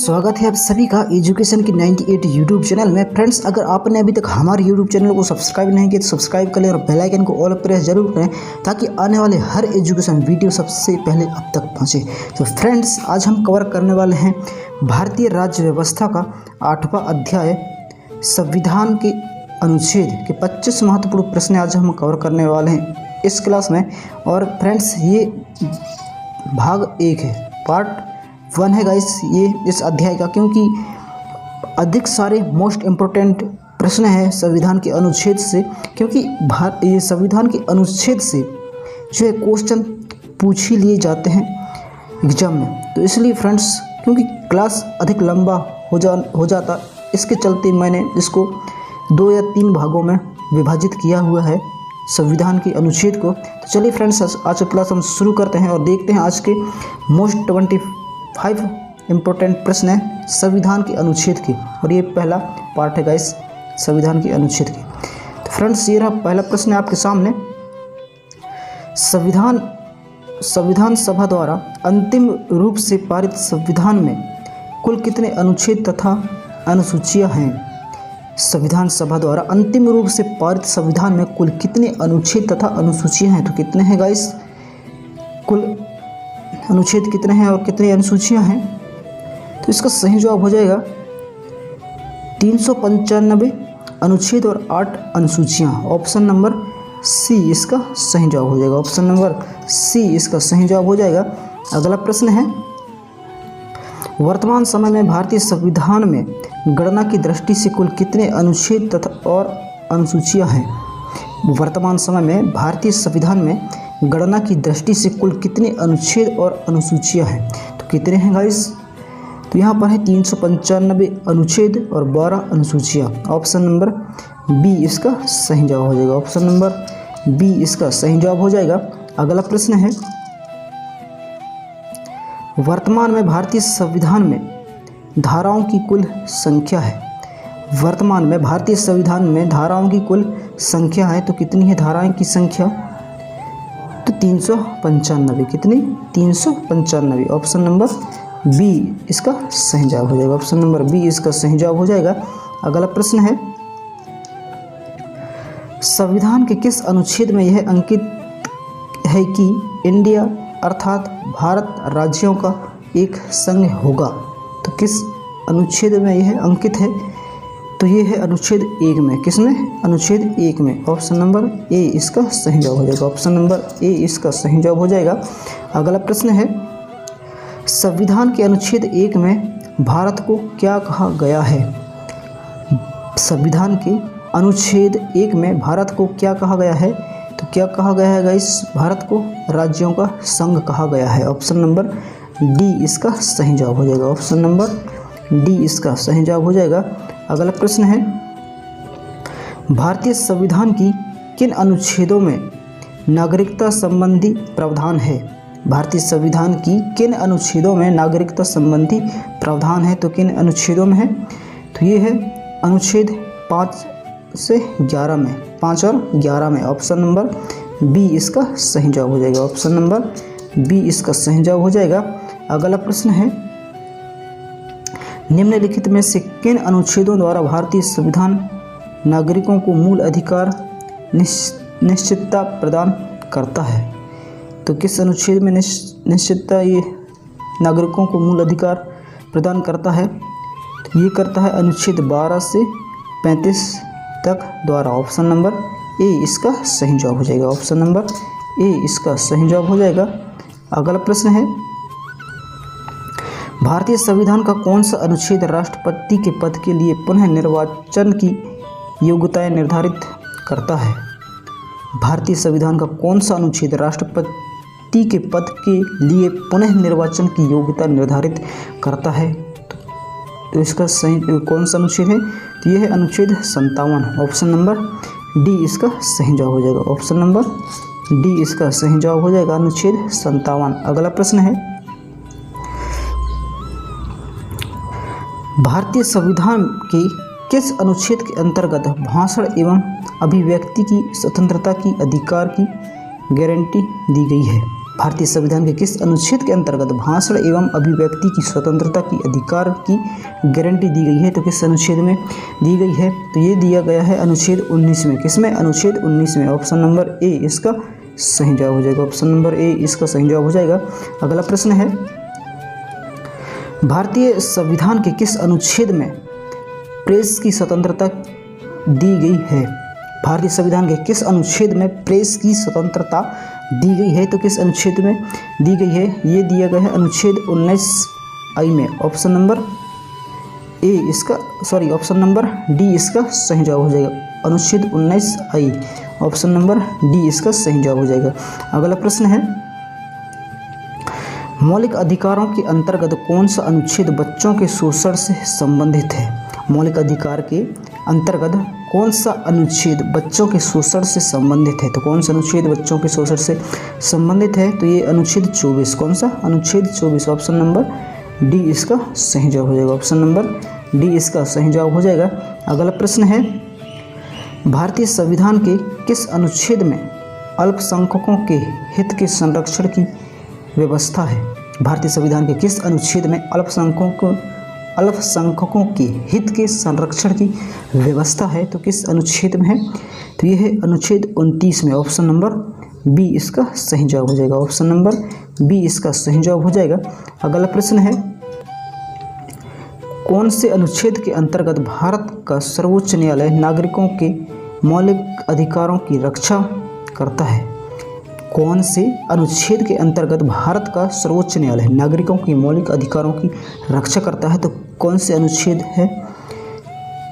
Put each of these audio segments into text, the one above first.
स्वागत है आप सभी का एजुकेशन की 98 यूट्यूब चैनल में। फ्रेंड्स, अगर आपने अभी तक हमारे यूट्यूब चैनल को सब्सक्राइब नहीं किया तो सब्सक्राइब कर लें और बेल आइकन को ऑल प्रेस जरूर करें ताकि आने वाले हर एजुकेशन वीडियो सबसे पहले आप तक पहुंचे। तो फ्रेंड्स, आज हम कवर करने वाले हैं भारतीय राज्य व्यवस्था का 8वां अध्याय संविधान के अनुच्छेद के 25 महत्वपूर्ण प्रश्न आज हम कवर करने वाले हैं इस क्लास में। और फ्रेंड्स, ये भाग 1 है, पार्ट 1 है गाइस ये इस अध्याय का, क्योंकि अधिक सारे मोस्ट इम्पोर्टेंट प्रश्न हैं संविधान के अनुच्छेद से, क्योंकि ये संविधान के अनुच्छेद से जो है क्वेश्चन पूछ ही लिए जाते हैं एग्जाम में। तो इसलिए फ्रेंड्स, क्योंकि क्लास अधिक लंबा हो जाता, इसके चलते मैंने इसको 2 या 3 भागों में विभाजित किया हुआ है संविधान के अनुच्छेद को। तो चलिए फ्रेंड्स, आज का क्लास हम शुरू करते हैं और देखते हैं आज के मोस्ट 25 इम्पोर्टेंट प्रश्न है संविधान के अनुच्छेद के। और ये पहला पार्ट है गाइस संविधान के अनुच्छेद के। तो फ्रेंड्स, ये रहा पहला प्रश्न है आपके सामने। संविधान सभा द्वारा अंतिम रूप से पारित संविधान में कुल कितने अनुच्छेद तथा अनुसूचियां हैं? संविधान सभा द्वारा अंतिम रूप से पारित संविधान में कुल कितने अनुच्छेद तथा अनुसूचियां हैं? तो कितने हैं गाइस? कुल अनुच्छेद कितने हैं और कितनी अनुसूचियां हैं? तो इसका सही जवाब हो जाएगा 395 अनुच्छेद और 8 अनुसूचियां। ऑप्शन नंबर सी इसका सही जवाब हो जाएगा। ऑप्शन नंबर सी इसका सही जवाब हो जाएगा। अगला प्रश्न है, वर्तमान समय में भारतीय संविधान में गणना की दृष्टि से कुल कितने अनुच्छेद तथा और अनुसूचियां हैं? वर्तमान समय में भारतीय संविधान में गणना की दृष्टि से कुल कितने अनुच्छेद और अनुसूचियां हैं? तो कितने हैं गाइस? तो यहाँ पर है 395 अनुच्छेद और 12 अनुसूचियां। ऑप्शन नंबर बी इसका सही जवाब हो जाएगा। ऑप्शन नंबर बी इसका सही जवाब हो जाएगा। अगला प्रश्न है, वर्तमान में भारतीय संविधान में धाराओं की कुल संख्या है? वर्तमान में भारतीय संविधान में धाराओं की कुल संख्या है, तो कितनी है धाराओं की संख्या? तो 395। कितनी? 395। ऑप्शन नंबर बी इसका सही जवाब हो जाएगा। ऑप्शन नंबर बी इसका सही जवाब हो जाएगा। अगला प्रश्न है, संविधान के किस अनुच्छेद में यह अंकित है कि इंडिया अर्थात भारत राज्यों का एक संघ होगा? तो किस अनुच्छेद में यह अंकित है? तो ये है अनुच्छेद 1 में। किसमें? अनुच्छेद 1 में। ऑप्शन नंबर ए इसका सही जवाब हो जाएगा। ऑप्शन नंबर ए इसका सही जवाब हो जाएगा। अगला प्रश्न है, संविधान के अनुच्छेद 1 में भारत को क्या कहा गया है? संविधान के अनुच्छेद 1 में भारत को क्या कहा गया है? तो क्या कहा गया है गाइस? भारत को राज्यों का संघ कहा गया है। ऑप्शन नंबर डी इसका सही जवाब हो जाएगा। ऑप्शन नंबर डी इसका सही जवाब हो जाएगा। अगला प्रश्न है, भारतीय संविधान की किन अनुच्छेदों में नागरिकता संबंधी प्रावधान है? भारतीय संविधान की किन अनुच्छेदों में नागरिकता संबंधी प्रावधान है? तो किन अनुच्छेदों में है? तो ये है अनुच्छेद 5 से 11 में, 5 और 11 में। ऑप्शन नंबर बी इसका सही जवाब हो जाएगा। ऑप्शन नंबर बी इसका सही जवाब हो जाएगा। अगला प्रश्न है, निम्नलिखित में से किन अनुच्छेदों द्वारा भारतीय संविधान नागरिकों को मूल अधिकार निश्चितता प्रदान करता है? तो किस अनुच्छेद में निश्चितता ये नागरिकों को मूल अधिकार प्रदान करता है? तो ये करता है अनुच्छेद 12 से 35 तक द्वारा। ऑप्शन नंबर ए इसका सही जवाब हो जाएगा। ऑप्शन नंबर ए इसका सही जवाब हो जाएगा। अगला प्रश्न है, भारतीय संविधान का कौन सा अनुच्छेद राष्ट्रपति के पद के लिए पुनः निर्वाचन की योग्यताएं निर्धारित करता है? भारतीय संविधान का कौन सा अनुच्छेद राष्ट्रपति के पद के लिए पुनः निर्वाचन की योग्यता निर्धारित करता है? तो इसका सही कौन सा अनुच्छेद है? तो यह है अनुच्छेद 57। ऑप्शन नंबर डी इसका सही जवाब हो जाएगा। ऑप्शन नंबर डी इसका सही जवाब हो जाएगा, अनुच्छेद 57। अगला प्रश्न है, भारतीय संविधान के किस अनुच्छेद के अंतर्गत भाषण एवं अभिव्यक्ति की स्वतंत्रता की अधिकार की गारंटी दी गई है? भारतीय संविधान के किस अनुच्छेद के अंतर्गत भाषण एवं अभिव्यक्ति की स्वतंत्रता की अधिकार की गारंटी दी गई है? तो किस अनुच्छेद में दी गई है? तो ये दिया गया है अनुच्छेद 19 में। किसमें? अनुच्छेद 19 में। ऑप्शन नंबर ए इसका सही जवाब हो जाएगा। ऑप्शन नंबर ए इसका सही जवाब हो जाएगा। अगला प्रश्न है, भारतीय संविधान के किस अनुच्छेद में प्रेस की स्वतंत्रता दी गई है? भारतीय संविधान के किस अनुच्छेद में प्रेस की स्वतंत्रता दी गई है? तो किस अनुच्छेद में दी गई है? ये दिया गया है अनुच्छेद 19I में। ऑप्शन नंबर ए इसका ऑप्शन नंबर डी इसका सही जवाब हो जाएगा। अनुच्छेद 19I, ऑप्शन नंबर डी इसका सही जवाब हो जाएगा। अगला प्रश्न है, मौलिक अधिकारों के अंतर्गत कौन सा अनुच्छेद बच्चों के शोषण से संबंधित है? मौलिक अधिकार के अंतर्गत कौन सा अनुच्छेद बच्चों के शोषण से संबंधित है? तो कौन सा अनुच्छेद बच्चों के शोषण से संबंधित है? तो ये अनुच्छेद 24। कौन सा? अनुच्छेद 24। ऑप्शन नंबर डी इसका सही जवाब हो जाएगा। ऑप्शन नंबर डी इसका सही जवाब हो जाएगा। अगला प्रश्न है, भारतीय संविधान के किस अनुच्छेद में अल्पसंख्यकों के हित के संरक्षण की व्यवस्था है? भारतीय संविधान के किस अनुच्छेद में अल्पसंख्यकों के हित के संरक्षण की व्यवस्था है? तो किस अनुच्छेद में है? तो यह है अनुच्छेद 29 में। ऑप्शन नंबर बी इसका सही जवाब हो जाएगा। ऑप्शन नंबर बी इसका सही जवाब हो जाएगा। अगला प्रश्न है, कौन से अनुच्छेद के अंतर्गत भारत का सर्वोच्च न्यायालय नागरिकों के मौलिक अधिकारों की रक्षा करता है? कौन से अनुच्छेद के अंतर्गत भारत का सर्वोच्च न्यायालय नागरिकों के मौलिक अधिकारों की रक्षा करता है? तो कौन से अनुच्छेद है?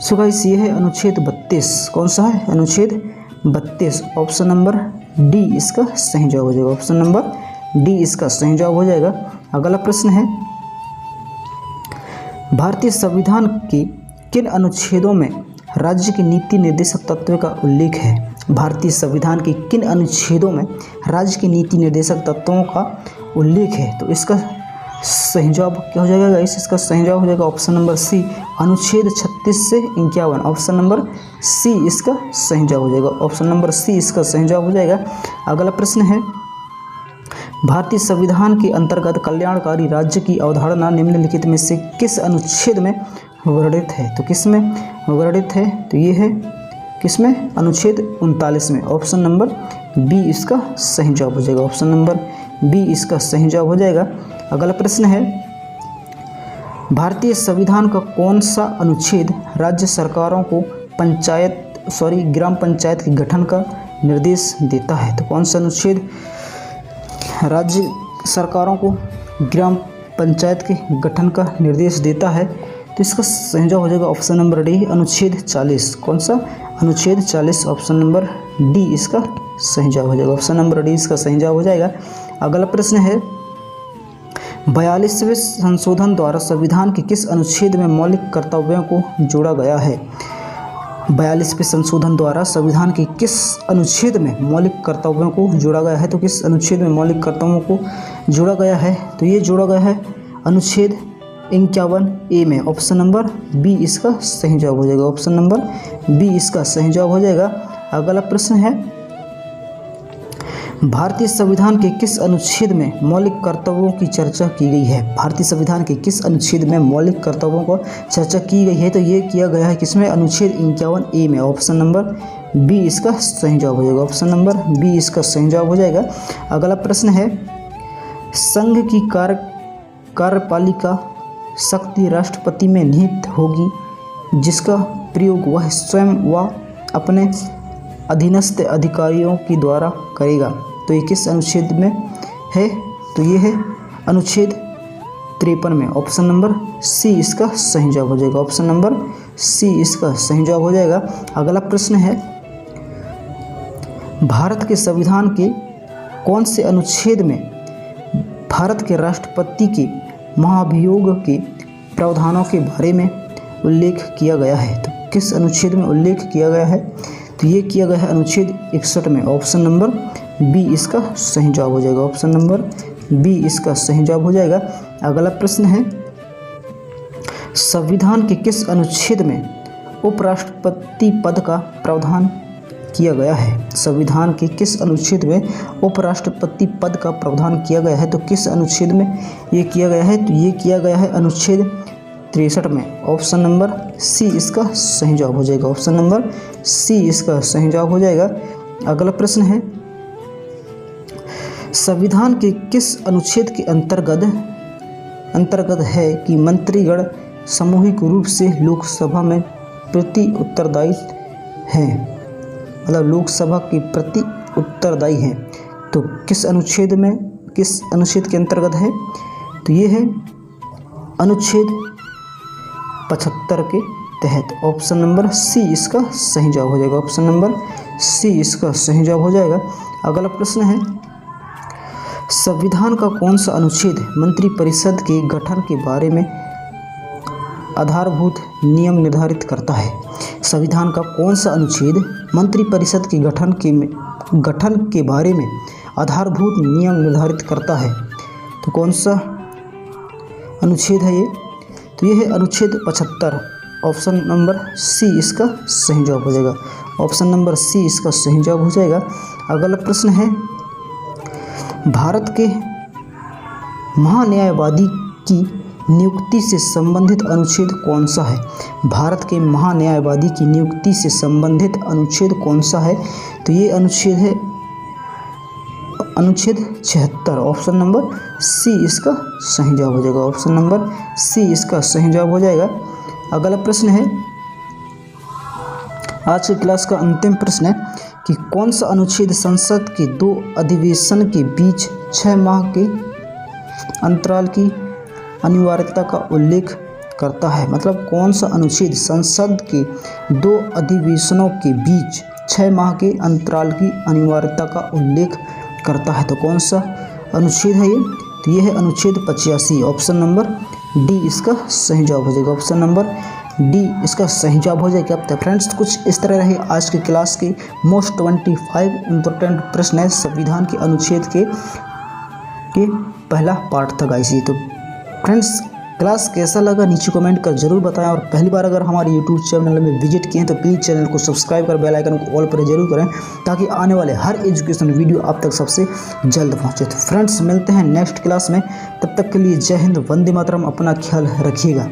सो गाइस ये है अनुच्छेद 32। कौन सा है? अनुच्छेद 32। ऑप्शन नंबर डी इसका सही जवाब हो जाएगा। ऑप्शन नंबर डी इसका सही जवाब हो जाएगा। अगला प्रश्न है, भारतीय संविधान के किन अनुच्छेदों में राज्य की नीति निर्देशक तत्व का उल्लेख है? भारतीय संविधान के किन अनुच्छेदों में राज्य की नीति निर्देशक तत्वों का उल्लेख है? तो इसका सही जवाब क्या हो जाएगा? इसका सही जवाब हो जाएगा ऑप्शन नंबर सी, अनुच्छेद 36 से 51। ऑप्शन नंबर सी इसका सही जवाब हो जाएगा। ऑप्शन नंबर सी इसका सही जवाब हो जाएगा। अगला प्रश्न है, भारतीय संविधान के अंतर्गत कल्याणकारी राज्य की अवधारणा निम्नलिखित में से किस अनुच्छेद में वर्णित है? तो किस में वर्णित है? तो ये है किसमें? अनुच्छेद 39 में। ऑप्शन नंबर बी इसका सही जवाब हो जाएगा। ऑप्शन नंबर बी इसका सही जवाब हो जाएगा। अगला प्रश्न है, भारतीय संविधान का कौन सा अनुच्छेद राज्य सरकारों को ग्राम पंचायत के गठन का निर्देश देता है? तो कौन सा अनुच्छेद राज्य सरकारों को ग्राम पंचायत के गठन का निर्देश देता है? तो इसका सही जवाब हो जाएगा ऑप्शन नंबर डी, अनुच्छेद 40। कौन सा? अनुच्छेद 40। ऑप्शन नंबर डी इसका सही जवाब हो जाएगा। ऑप्शन नंबर डी इसका सही जवाब हो जाएगा। अगला प्रश्न है, 42वें संशोधन द्वारा संविधान के किस अनुच्छेद में मौलिक कर्तव्यों को जोड़ा गया है? 42वें संशोधन द्वारा संविधान के किस अनुच्छेद में मौलिक कर्तव्यों को जोड़ा गया है? तो किस अनुच्छेद में मौलिक कर्तव्यों को जोड़ा गया है? तो ये जोड़ा गया है अनुच्छेद 51A में। ऑप्शन नंबर बी इसका सही जवाब हो जाएगा। ऑप्शन नंबर बी इसका सही जवाब हो जाएगा। अगला प्रश्न है, भारतीय संविधान के किस अनुच्छेद में मौलिक कर्तव्यों की चर्चा की गई है? भारतीय संविधान के किस अनुच्छेद में मौलिक कर्तव्यों को चर्चा की गई है? तो ये किया गया है किसमें? अनुच्छेद 51A में। ऑप्शन नंबर बी इसका सही जवाब हो जाएगा। ऑप्शन नंबर बी इसका सही जवाब हो जाएगा। अगला प्रश्न है, संघ की कार्यपालिका शक्ति राष्ट्रपति में निहित होगी, जिसका प्रयोग वह स्वयं व अपने अधीनस्थ अधिकारियों के द्वारा करेगा। तो ये किस अनुच्छेद में है? तो ये है अनुच्छेद 53 में। ऑप्शन नंबर सी इसका सही जवाब हो जाएगा। ऑप्शन नंबर सी इसका सही जवाब हो जाएगा। अगला प्रश्न है, भारत के संविधान के कौन से अनुच्छेद में भारत के राष्ट्रपति के महाभियोग के प्रावधानों के बारे में उल्लेख किया गया है? तो किस अनुच्छेद में उल्लेख किया गया है? तो ये किया गया है अनुच्छेद 61 में। ऑप्शन नंबर बी इसका सही जवाब हो जाएगा। ऑप्शन नंबर बी इसका सही जवाब हो जाएगा। अगला प्रश्न है, संविधान के किस अनुच्छेद में उपराष्ट्रपति पद का प्रावधान किया गया है? संविधान के किस अनुच्छेद में उपराष्ट्रपति पद का प्रावधान किया गया है? तो किस अनुच्छेद में ये किया गया है? तो ये किया गया है अनुच्छेद 63 में। ऑप्शन नंबर सी इसका सही जवाब हो जाएगा। ऑप्शन नंबर सी इसका सही जवाब हो जाएगा। अगला प्रश्न है, संविधान के किस अनुच्छेद के अंतर्गत है कि मंत्रीगण सामूहिक रूप से लोकसभा में प्रति उत्तरदायी हैं, मतलब लोकसभा के प्रति उत्तरदायी हैं? तो किस अनुच्छेद के अंतर्गत है? तो ये है अनुच्छेद 75 के तहत। ऑप्शन नंबर सी इसका सही जवाब हो जाएगा। ऑप्शन नंबर सी इसका सही जवाब हो जाएगा। अगला प्रश्न है, संविधान का कौन सा अनुच्छेद मंत्रिपरिषद के गठन के बारे में आधारभूत नियम निर्धारित करता है? संविधान का कौन सा अनुच्छेद मंत्रिपरिषद के गठन के बारे में आधारभूत नियम निर्धारित करता है? तो कौन सा अनुच्छेद है ये? तो ये है अनुच्छेद 75। ऑप्शन नंबर सी इसका सही जवाब हो जाएगा। ऑप्शन नंबर सी इसका सही जवाब हो जाएगा। अगला प्रश्न है, भारत के महान्यायवादी की नियुक्ति से संबंधित अनुच्छेद कौन सा है? भारत के महान्यायवादी की नियुक्ति से संबंधित अनुच्छेद कौन सा है? तो ये अनुच्छेद है अनुच्छेद 76। ऑप्शन नंबर सी इसका सही जवाब हो जाएगा। ऑप्शन नंबर सी इसका सही जवाब हो जाएगा। अगला प्रश्न है, आज की क्लास का अंतिम प्रश्न है कि कौन सा अनुच्छेद संसद के 2 अधिवेशन के बीच 6 माह के अंतराल की अनिवार्यता का उल्लेख करता है? मतलब कौन सा अनुच्छेद संसद के 2 अधिवेशनों के बीच 6 माह के अंतराल की अनिवार्यता का उल्लेख करता है? तो कौन सा अनुच्छेद है ये? तो ये है अनुच्छेद 85। ऑप्शन नंबर डी इसका सही जवाब हो जाएगा। ऑप्शन नंबर डी इसका सही जवाब हो जाएगा। तो फ्रेंड्स, कुछ इस तरह रहे आज की क्लास के मोस्ट 25 इम्पोर्टेंट प्रश्न है संविधान के अनुच्छेद के पहला पार्ट था गाइस। तो फ्रेंड्स, क्लास कैसा लगा नीचे कमेंट कर जरूर बताएं, और पहली बार अगर हमारे यूट्यूब चैनल में विजिट किए हैं तो प्लीज़ चैनल को सब्सक्राइब कर बेल आइकन को ऑल पर जरूर करें, ताकि आने वाले हर एजुकेशन वीडियो आप तक सबसे जल्द पहुंचे। तो फ्रेंड्स, मिलते हैं नेक्स्ट क्लास में। तब तक के लिए जय हिंद, वंदे मातरम। अपना ख्याल रखिएगा।